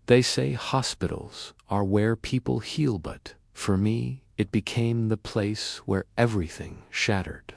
They say hospitals are where people heal, but for me, it became the place where everything shattered.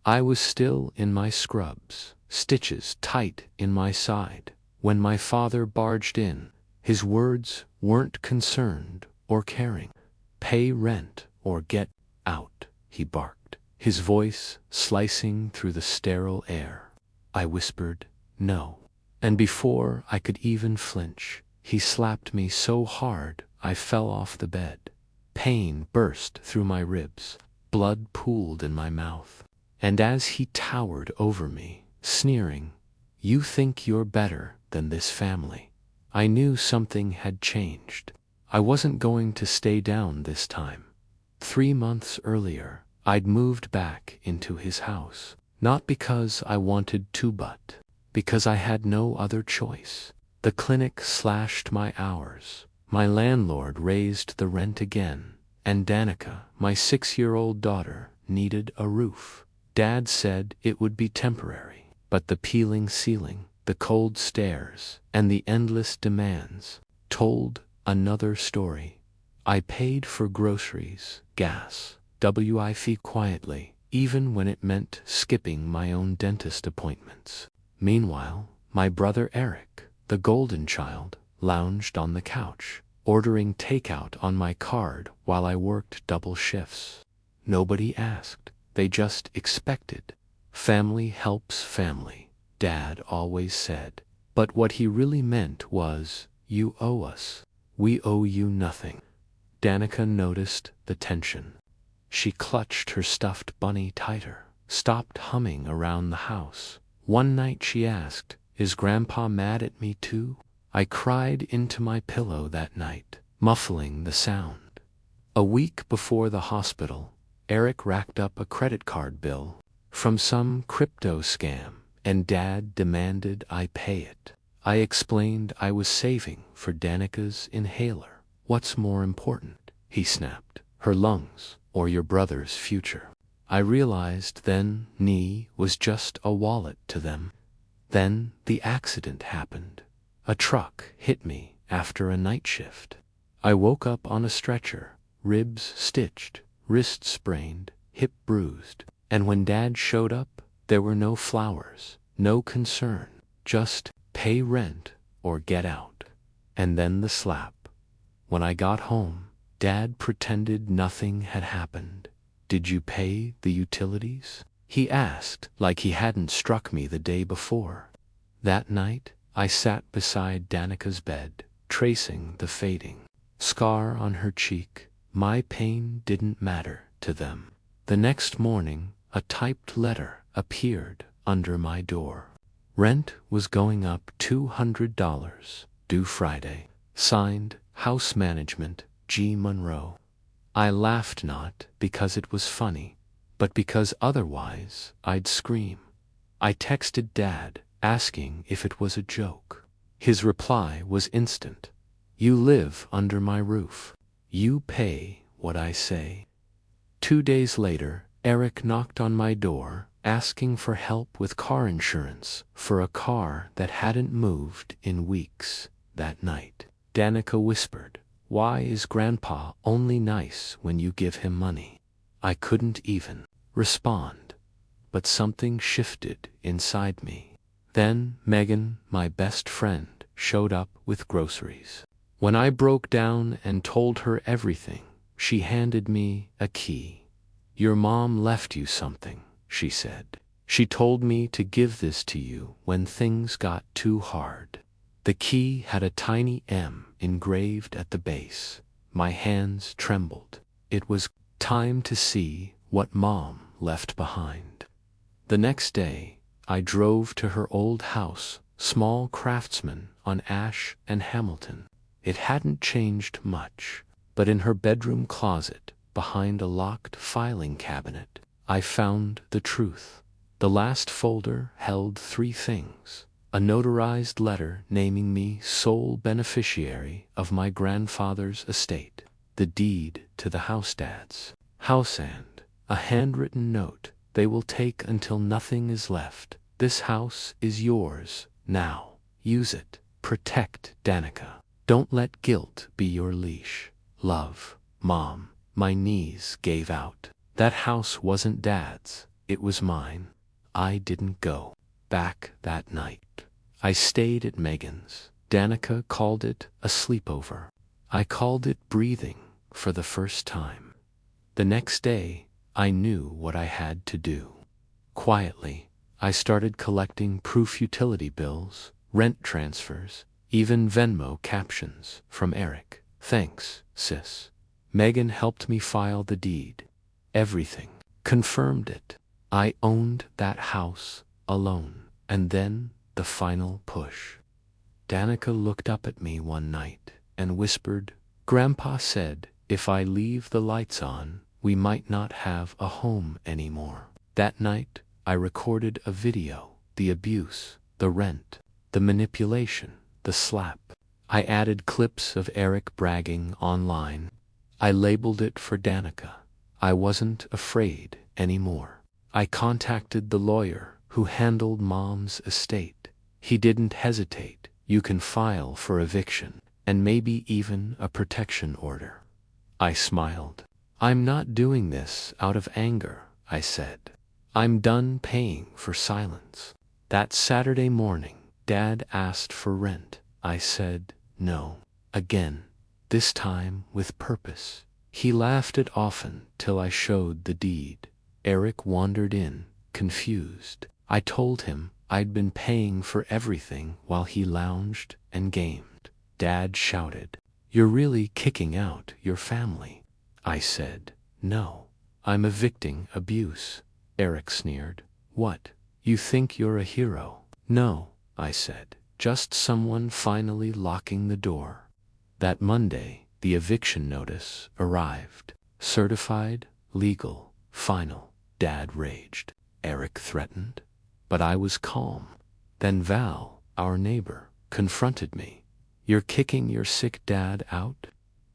I was still in my scrubs, stitches tight in my side, when my father barged in. His words weren't concerned or caring. "Pay rent or get out," he barked, his voice slicing through the sterile air. I whispered, "No." And before I could even flinch, he slapped me so hard I fell off the bed. Pain burst through my ribs, blood pooled in my mouth. And as he towered over me, sneering, "You think you're better than this family," I knew something had changed. I wasn't going to stay down this time. 3 months earlier, I'd moved back into his house, not because I wanted to, but because I had no other choice. The clinic slashed my hours, my landlord raised the rent again, and Danica, my 6-year-old daughter, needed a roof. Dad said it would be temporary, but the peeling ceiling, the cold stares, and the endless demands told another story. I paid for groceries, gas, WIF quietly, even when it meant skipping my own dentist appointments. Meanwhile, my brother Eric, the golden child, lounged on the couch, ordering takeout on my card while I worked double shifts. Nobody asked, they just expected. Family helps family, Dad always said. But what he really meant was, you owe us. We owe you nothing. Danica noticed the tension. She clutched her stuffed bunny tighter, stopped humming around the house. One night she asked, "Is Grandpa mad at me too?" I cried into my pillow that night, muffling the sound. A week before the hospital, Eric racked up a credit card bill from some crypto scam, and Dad demanded I pay it. I explained I was saving for Danica's inhaler. "What's more important?" he snapped. "Her lungs or your brother's future?" I realized then knee was just a wallet to them. Then the accident happened. A truck hit me after a night shift. I woke up on a stretcher, ribs stitched, wrist sprained, hip bruised. And when Dad showed up, there were no flowers, no concern, just pay rent or get out. And then the slap. When I got home, Dad pretended nothing had happened. "Did you pay the utilities?" he asked, like he hadn't struck me the day before. That night, I sat beside Danica's bed, tracing the fading scar on her cheek. My pain didn't matter to them. The next morning, a typed letter appeared under my door. Rent was going up $200, due Friday. Signed, House Management, G. Monroe. I laughed not because it was funny, but because otherwise I'd scream. I texted Dad, asking if it was a joke. His reply was instant. "You live under my roof. You pay what I say." 2 days later, Eric knocked on my door, asking for help with car insurance for a car that hadn't moved in weeks. That night, Danica whispered, "Why is Grandpa only nice when you give him money?" I couldn't even respond, but something shifted inside me. Then Megan, my best friend, showed up with groceries. When I broke down and told her everything, she handed me a key. "Your mom left you something," she said. "She told me to give this to you when things got too hard." The key had a tiny M engraved at the base. My hands trembled. It was time to see what Mom left behind. The next day, I drove to her old house, small craftsman on Ash and Hamilton. It hadn't changed much, but in her bedroom closet, behind a locked filing cabinet, I found the truth. The last folder held 3 things. A notarized letter naming me sole beneficiary of my grandfather's estate, the deed to the house house, and a handwritten note: "They will take until nothing is left. This house is yours now. Use it. Protect Danica. Don't let guilt be your leash. Love, Mom. My knees gave out. That house wasn't Dad's, it was mine. I didn't go back that night. I stayed at Megan's. Danica called it a sleepover. I called it breathing for the first time. The next day, I knew what I had to do. Quietly, I started collecting proof utility bills, rent transfers, even Venmo captions from Eric. Thanks, sis. Megan helped me file the deed. Everything confirmed it. I owned that house alone. And then the final push. Danica looked up at me one night and whispered, Grandpa said, if I leave the lights on, we might not have a home anymore. That night, I recorded a video, the abuse, the rent, the manipulation, the slap. I added clips of Eric bragging online. I labeled it for Danica. I wasn't afraid anymore. I contacted the lawyer who handled Mom's estate. He didn't hesitate. You can file for eviction, and maybe even a protection order. I smiled. I'm not doing this out of anger, I said. I'm done paying for silence. That Saturday morning, Dad asked for rent. I said no. Again, this time with purpose. He laughed it often till I showed the deed. Eric wandered in, confused. I told him I'd been paying for everything while he lounged and gamed. Dad shouted, You're really kicking out your family. I said, No, I'm evicting abuse. Eric sneered. What? You think you're a hero? No, I said, just someone finally locking the door. That Monday, the eviction notice arrived. Certified, legal, final. Dad raged. Eric threatened. But I was calm. Then Val, our neighbor, confronted me. You're kicking your sick dad out?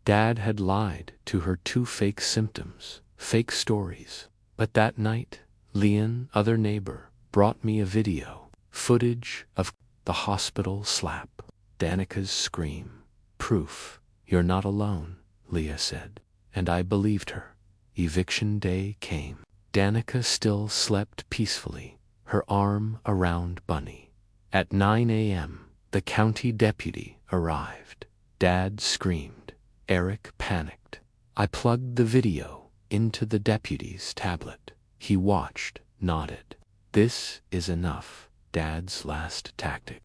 Dad had lied to her 2 fake symptoms, fake stories. But that night, Leon, other neighbor, brought me a video, footage of the hospital slap. Danica's scream. Proof. You're not alone, Leah said. And I believed her. Eviction day came. Danica still slept peacefully, her arm around Bunny. At 9 a.m., the county deputy arrived. Dad screamed. Eric panicked. I plugged the video into the deputy's tablet. He watched, nodded. This is enough, Dad's last tactic.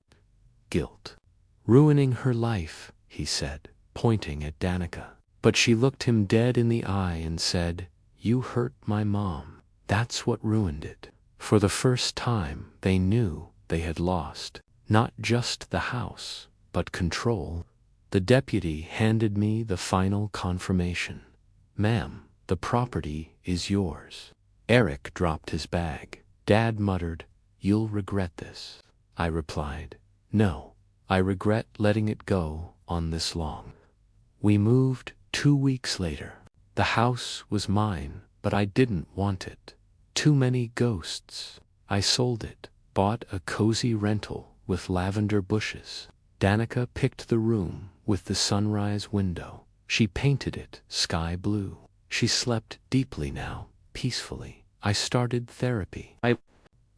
Guilt. Ruining her life, he said, pointing at Danica. But she looked him dead in the eye and said, You hurt my mom. That's what ruined it. For the first time, they knew they had lost, not just the house, but control. The deputy handed me the final confirmation. Ma'am, the property is yours. Eric dropped his bag. Dad muttered, You'll regret this. I replied, No, I regret letting it go on this long. We moved 2 weeks later. The house was mine, but I didn't want it. Too many ghosts. I sold it, bought a cozy rental with lavender bushes. Danica picked the room with the sunrise window. She painted it sky blue. She slept deeply now, peacefully. I started therapy. I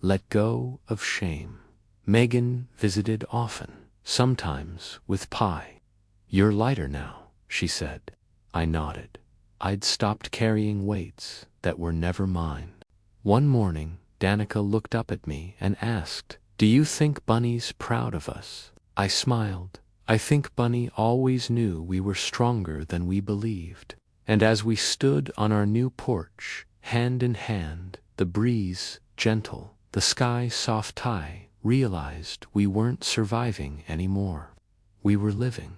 let go of shame. Megan visited often, sometimes with pie. You're lighter now, she said. I nodded. I'd stopped carrying weights that were never mine. One morning, Danica looked up at me and asked, Do you think Bunny's proud of us? I smiled. I think Bunny always knew we were stronger than we believed. And as we stood on our new porch, hand in hand, the breeze gentle, the sky soft, I realized we weren't surviving anymore. We were living.